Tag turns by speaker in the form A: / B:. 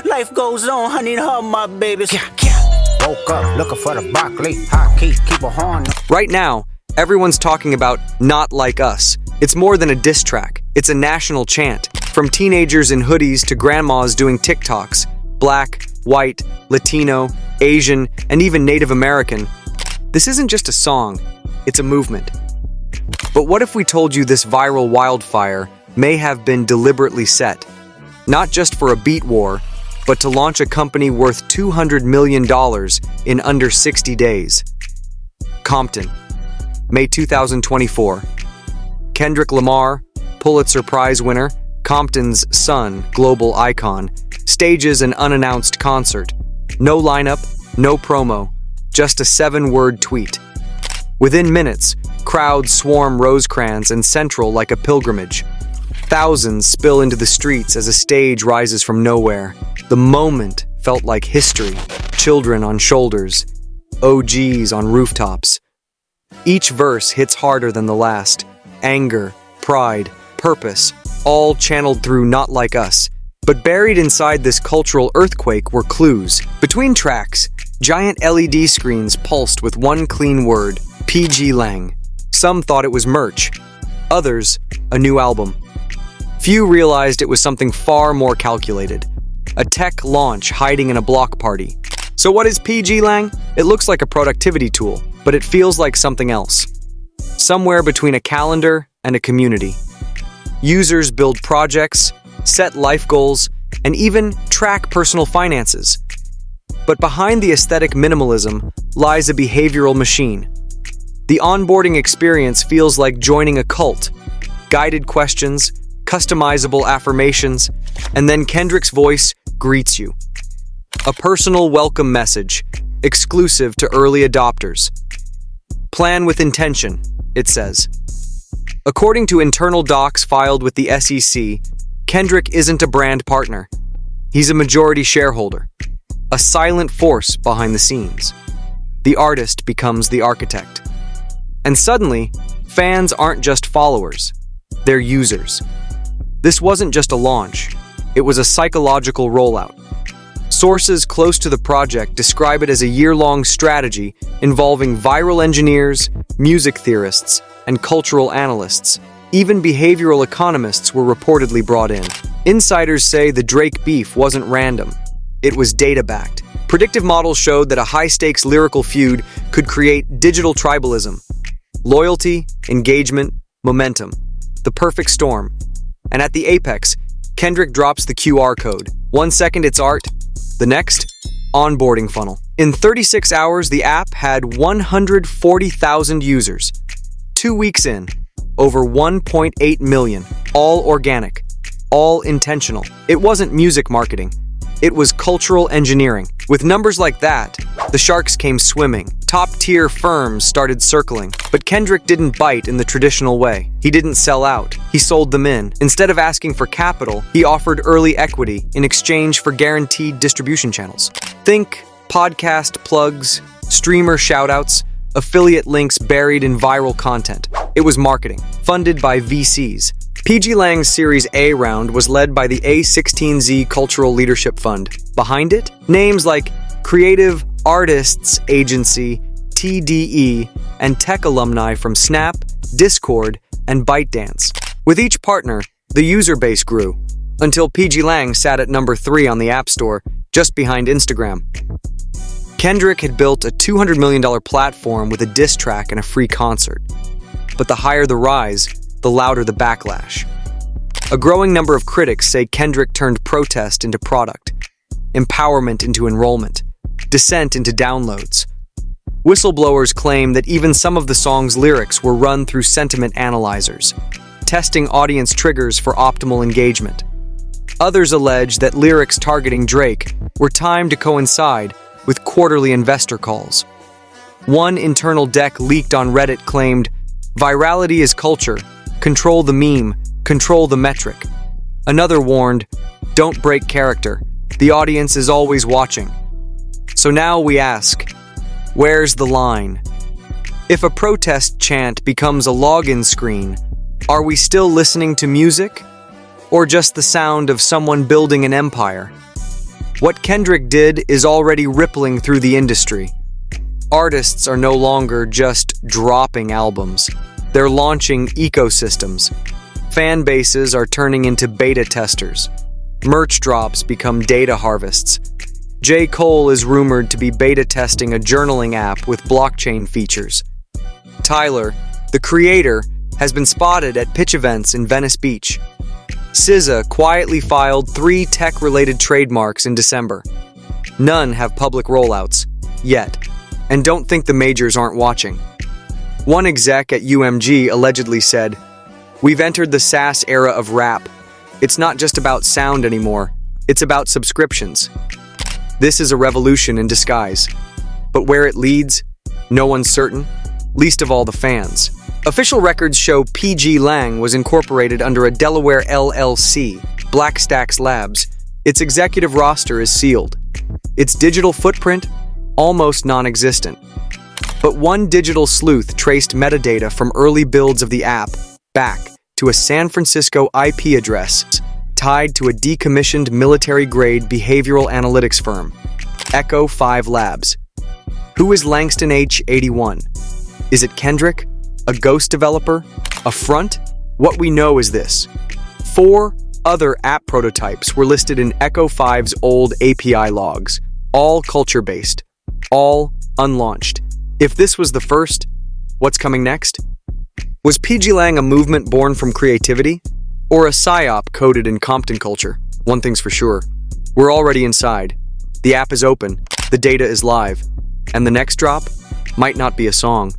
A: Life goes on, honey, and her my babies.
B: Woke up looking for the broccoli. Hot key, keep a horn.
C: Right now, everyone's talking about Not Like Us. It's more than a diss track. It's a national chant. From teenagers in hoodies to grandmas doing TikToks, black, white, Latino, Asian, and even Native American. This isn't just a song, it's a movement. But what if we told you this viral wildfire may have been deliberately set? Not just for a beat war, but to launch a company worth $200 million in under 60 days. Compton, May 2024. Kendrick Lamar, Pulitzer Prize winner, Compton's son, global icon, stages an unannounced concert. No lineup, no promo, just a 7-word tweet. Within minutes, crowds swarm Rosecrans and Central like a pilgrimage. Thousands spill into the streets as a stage rises from nowhere. The moment felt like history. Children on shoulders, OGs on rooftops. Each verse hits harder than the last. Anger, pride, purpose, all channeled through Not Like Us. But buried inside this cultural earthquake were clues. Between tracks, giant LED screens pulsed with one clean word, pglang. Some thought it was merch. Others, a new album. Few realized it was something far more calculated. A tech launch hiding in a block party. So what is pglang? It looks like a productivity tool, but it feels like something else. Somewhere between a calendar and a community. Users build projects, set life goals, and even track personal finances. But behind the aesthetic minimalism lies a behavioral machine. The onboarding experience feels like joining a cult. Guided questions, customizable affirmations, and then Kendrick's voice greets you. A personal welcome message, exclusive to early adopters. Plan with intention, it says. According to internal docs filed with the SEC, Kendrick isn't a brand partner. He's a majority shareholder, a silent force behind the scenes. The artist becomes the architect. And suddenly, fans aren't just followers, they're users. This wasn't just a launch, it was a psychological rollout. Sources close to the project describe it as a year-long strategy involving viral engineers, music theorists, and cultural analysts. Even behavioral economists were reportedly brought in. Insiders say the Drake beef wasn't random. It was data-backed. Predictive models showed that a high-stakes lyrical feud could create digital tribalism. Loyalty, engagement, momentum. The perfect storm. And at the apex, Kendrick drops the QR code. 1 second it's art, the next, onboarding funnel. In 36 hours, the app had 140,000 users. 2 weeks in, over 1.8 million, all organic, all intentional. It wasn't music marketing. It was cultural engineering. With numbers like that, the sharks came swimming. Top-tier firms started circling. But Kendrick didn't bite in the traditional way. He didn't sell out. He sold them in. Instead of asking for capital, he offered early equity in exchange for guaranteed distribution channels. Think podcast plugs, streamer shoutouts, affiliate links buried in viral content. It was marketing, funded by VCs. pglang's Series A round was led by the A16Z Cultural Leadership Fund. Behind it, names like Creative Artists Agency, TDE, and tech alumni from Snap, Discord, and ByteDance. With each partner, the user base grew, until pglang sat at number 3 on the App Store, just behind Instagram. Kendrick had built a $200 million platform with a diss track and a free concert. But the higher the rise, the louder the backlash. A growing number of critics say Kendrick turned protest into product, empowerment into enrollment, dissent into downloads. Whistleblowers claim that even some of the song's lyrics were run through sentiment analyzers, testing audience triggers for optimal engagement. Others allege that lyrics targeting Drake were timed to coincide with quarterly investor calls. One internal deck leaked on Reddit claimed, "Virality is culture. Control the meme. Control the metric." Another warned, "Don't break character. The audience is always watching." So now we ask, where's the line? If a protest chant becomes a login screen, are we still listening to music? Or just the sound of someone building an empire? What Kendrick did is already rippling through the industry. Artists are no longer just dropping albums. They're launching ecosystems. Fan bases are turning into beta testers. Merch drops become data harvests. J. Cole is rumored to be beta testing a journaling app with blockchain features. Tyler, the creator, has been spotted at pitch events in Venice Beach. SZA quietly filed 3 tech-related trademarks in December. None have public rollouts, yet, and don't think the majors aren't watching. One exec at UMG allegedly said, "We've entered the SaaS era of rap. It's not just about sound anymore, it's about subscriptions." This is a revolution in disguise. But where it leads, no one's certain, least of all the fans. Official records show pglang was incorporated under a Delaware LLC, Blackstacks Labs. Its executive roster is sealed. Its digital footprint, almost non-existent. But one digital sleuth traced metadata from early builds of the app back to a San Francisco IP address tied to a decommissioned military-grade behavioral analytics firm, Echo 5 Labs. Who is Langston H81? Is it Kendrick? A ghost developer? A front? What we know is this. 4 other app prototypes were listed in Echo 5's old API logs, all culture-based, all unlaunched. If this was the first, what's coming next? Was pglang a movement born from creativity? Or a psyop coded in Compton culture? One thing's for sure. We're already inside. The app is open, the data is live, and the next drop might not be a song.